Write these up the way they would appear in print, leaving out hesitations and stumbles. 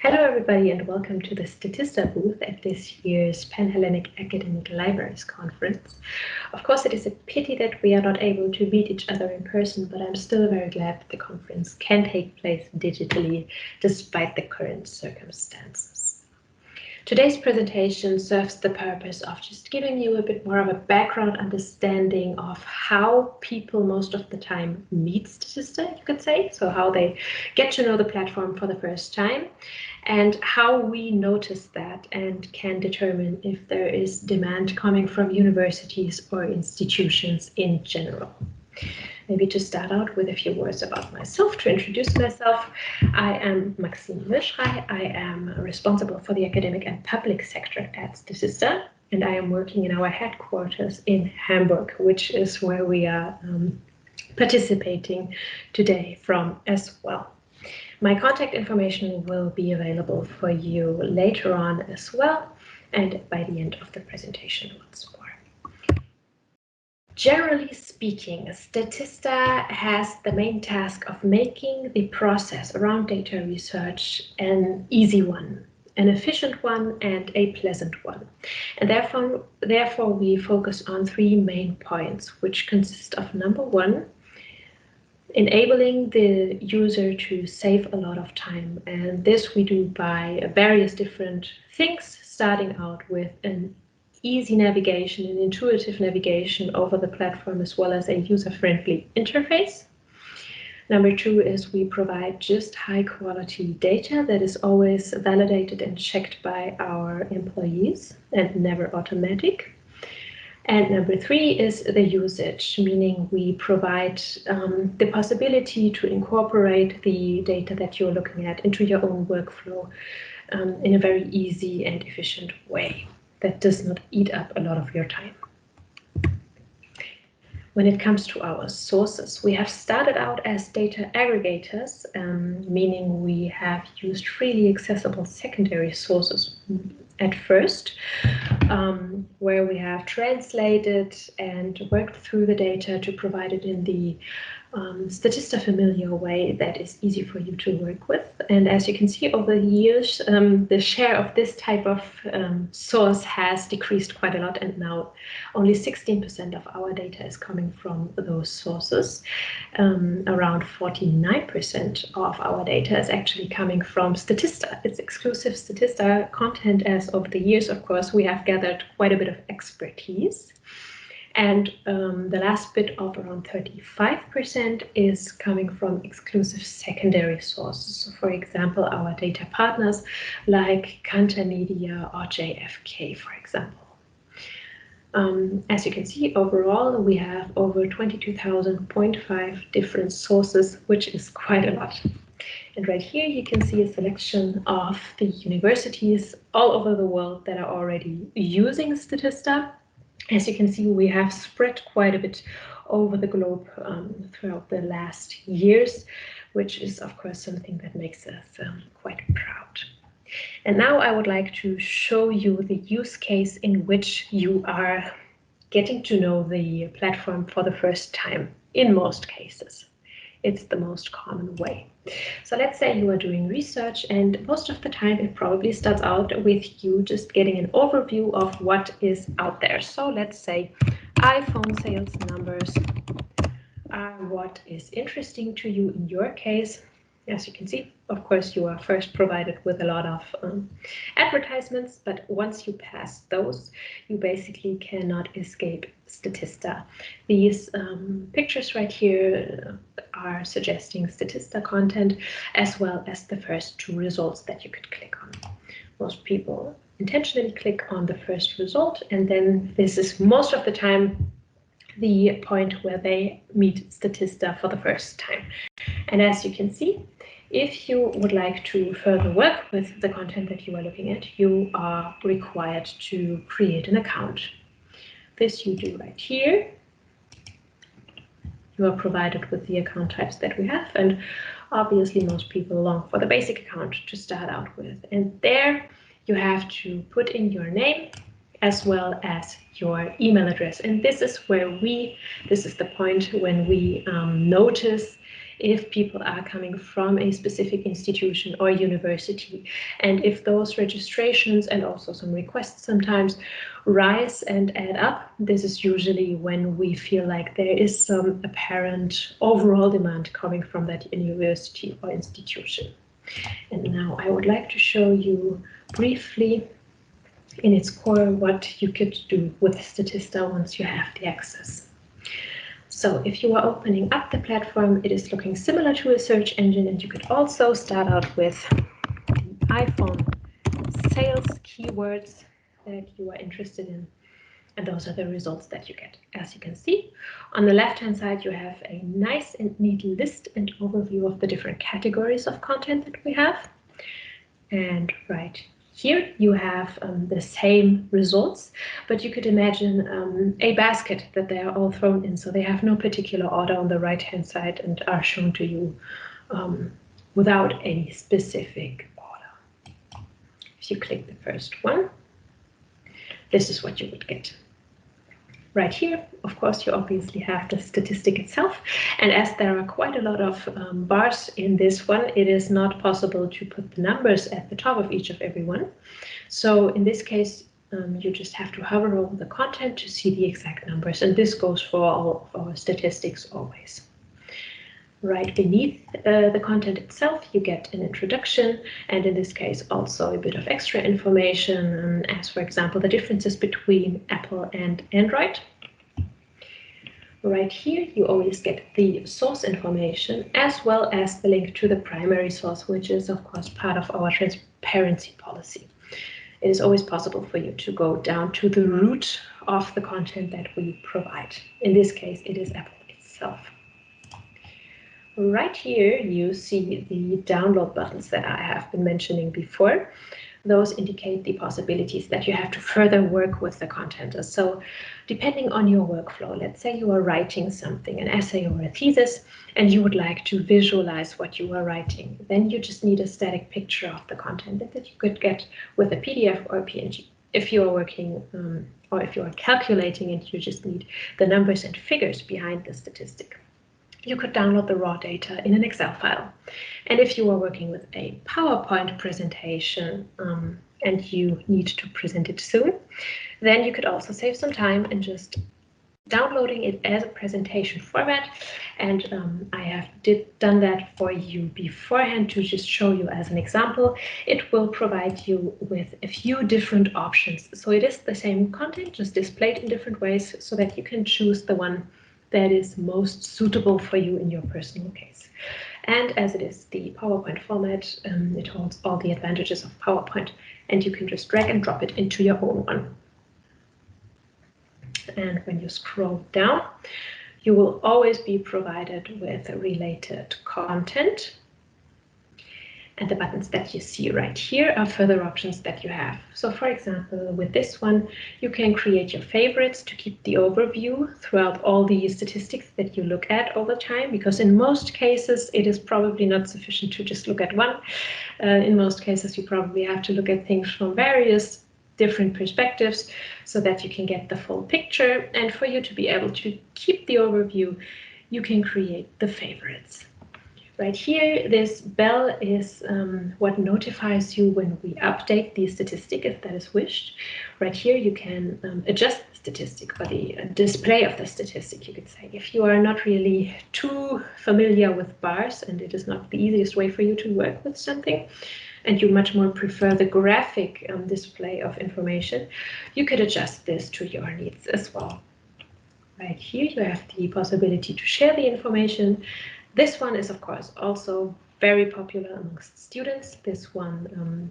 Hello everybody and welcome to the Statista booth at this year's Pan-Hellenic Academic Libraries Conference. Of course, it is a pity that we are not able to meet each other in person, but I'm still very glad that the conference can take place digitally despite the current circumstances. Today's presentation serves the purpose of just giving you a bit more of a background understanding of how people most of the time meet Statista, you could say, so how they get to know the platform for the first time, and how we notice that and can determine if there is demand coming from universities or institutions in general. Maybe to start out with a few words about myself, to introduce myself. I am Maxine Milschrei. I am responsible for the academic and public sector at Statista, and I am working in our headquarters in Hamburg, which is where we are participating today from as well. My contact information will be available for you later on as well, and by the end of the presentation once more. Generally speaking, Statista has the main task of making the process around data research an easy one, an efficient one, and a pleasant one. And therefore we focus on three main points, which consist of number one, enabling the user to save a lot of time. And this we do by various different things, starting out with an easy navigation and intuitive navigation over the platform, as well as a user-friendly interface. Number two is we provide just high quality data that is always validated and checked by our employees and never automatic. And number three is the usage, meaning we provide the possibility to incorporate the data that you're looking at into your own workflow in a very easy and efficient way that does not eat up a lot of your time. When it comes to our sources, we have started out as data aggregators, meaning we have used freely accessible secondary sources at first, where we have translated and worked through the data to provide it in the Statista familiar way that is easy for you to work with. And as you can see over the years, the share of this type of source has decreased quite a lot, and now only 16% of our data is coming from those sources. Around 49% of our data is actually coming from Statista. It's exclusive Statista content. As over the years, of course, we have gathered quite a bit of expertise. And the last bit of around 35% is coming from exclusive secondary sources. So for example, our data partners like Kantar Media or JFK, for example. As you can see, overall, we have over 22,000.5 different sources, which is quite a lot. And right here, you can see a selection of the universities all over the world that are already using Statista. As you can see, we have spread quite a bit over the globe throughout the last years, which is, of course, something that makes us quite proud. And now I would like to show you the use case in which you are getting to know the platform for the first time, in most cases. It's the most common way. So let's say you are doing research, and most of the time it probably starts out with you just getting an overview of what is out there. So let's say iPhone sales numbers are what is interesting to you in your case. As you can see, of course, you are first provided with a lot of advertisements, but once you pass those, you basically cannot escape Statista. These pictures right here are suggesting Statista content, as well as the first two results that you could click on. Most people intentionally click on the first result, and then this is most of the time the point where they meet Statista for the first time. And as you can see, if you would like to further work with the content that you are looking at, you are required to create an account. This you do right here. You are provided with the account types that we have, and obviously most people long for the basic account to start out with. And there you have to put in your name as well as your email address. And this is where this is the point when we notice if people are coming from a specific institution or university. And if those registrations and also some requests sometimes rise and add up, this is usually when we feel like there is some apparent overall demand coming from that university or institution. And now I would like to show you briefly in its core what you could do with Statista once you have the access. So if you are opening up the platform, it is looking similar to a search engine, and you could also start out with the iPhone sales keywords that you are interested in. And those are the results that you get. As you can see, on the left-hand side, you have a nice and neat list and overview of the different categories of content that we have. And right here you have the same results, but you could imagine a basket that they are all thrown in. So they have no particular order on the right-hand side and are shown to you without any specific order. If you click the first one, this is what you would get. Right here, of course, you obviously have the statistic itself, and as there are quite a lot of bars in this one, it is not possible to put the numbers at the top of each of every one. So in this case, you just have to hover over the content to see the exact numbers, and this goes for all of our statistics always. Right beneath the content itself, you get an introduction, and in this case also a bit of extra information, as for example the differences between Apple and Android. Right here you always get the source information as well as the link to the primary source, which is of course part of our transparency policy. It is always possible for you to go down to the root of the content that we provide. In this case, it is Apple itself. Right here, you see the download buttons that I have been mentioning before. Those indicate the possibilities that you have to further work with the content. So depending on your workflow, let's say you are writing something, an essay or a thesis, and you would like to visualize what you are writing, then you just need a static picture of the content that you could get with a PDF or a PNG. If you are working or if you are calculating and you just need the numbers and figures behind the statistic, you could download the raw data in an Excel file. And if you are working with a PowerPoint presentation and you need to present it soon, then you could also save some time and just downloading it as a presentation format. And I have done that for you beforehand to just show you as an example. It will provide you with a few different options. So it is the same content, just displayed in different ways so that you can choose the one that is most suitable for you in your personal case. And as it is the PowerPoint format, it holds all the advantages of PowerPoint, and you can just drag and drop it into your own one. And when you scroll down, you will always be provided with related content. And the buttons that you see right here are further options that you have. So for example, with this one, you can create your favorites to keep the overview throughout all the statistics that you look at over time, because in most cases, it is probably not sufficient to just look at one. In most cases, you probably have to look at things from various different perspectives so that you can get the full picture. And for you to be able to keep the overview, you can create the favorites. Right here, this bell is what notifies you when we update the statistic, if that is wished. Right here, you can adjust the statistic or the display of the statistic, you could say. If you are not really too familiar with bars and it is not the easiest way for you to work with something, and you much more prefer the graphic display of information, you could adjust this to your needs as well. Right here, you have the possibility to share the information. This one is, of course, also very popular amongst students. This one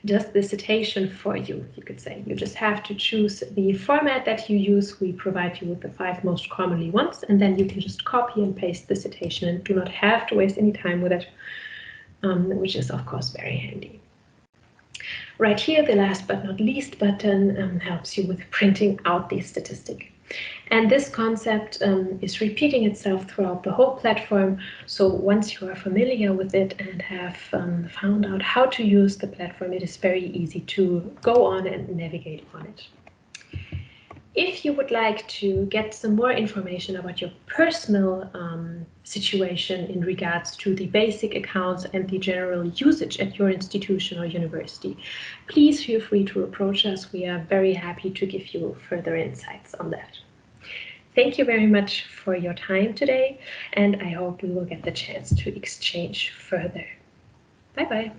does the citation for you, you could say. You just have to choose the format that you use. We provide you with the 5 most commonly ones, and then you can just copy and paste the citation and do not have to waste any time with it, which is, of course, very handy. Right here, the last but not least button helps you with printing out the statistic. And this concept is repeating itself throughout the whole platform. So once you are familiar with it and have found out how to use the platform, it is very easy to go on and navigate on it. If you would like to get some more information about your personal situation in regards to the basic accounts and the general usage at your institution or university, please feel free to approach us. We are very happy to give you further insights on that. Thank you very much for your time today, and I hope we will get the chance to exchange further. Bye-bye.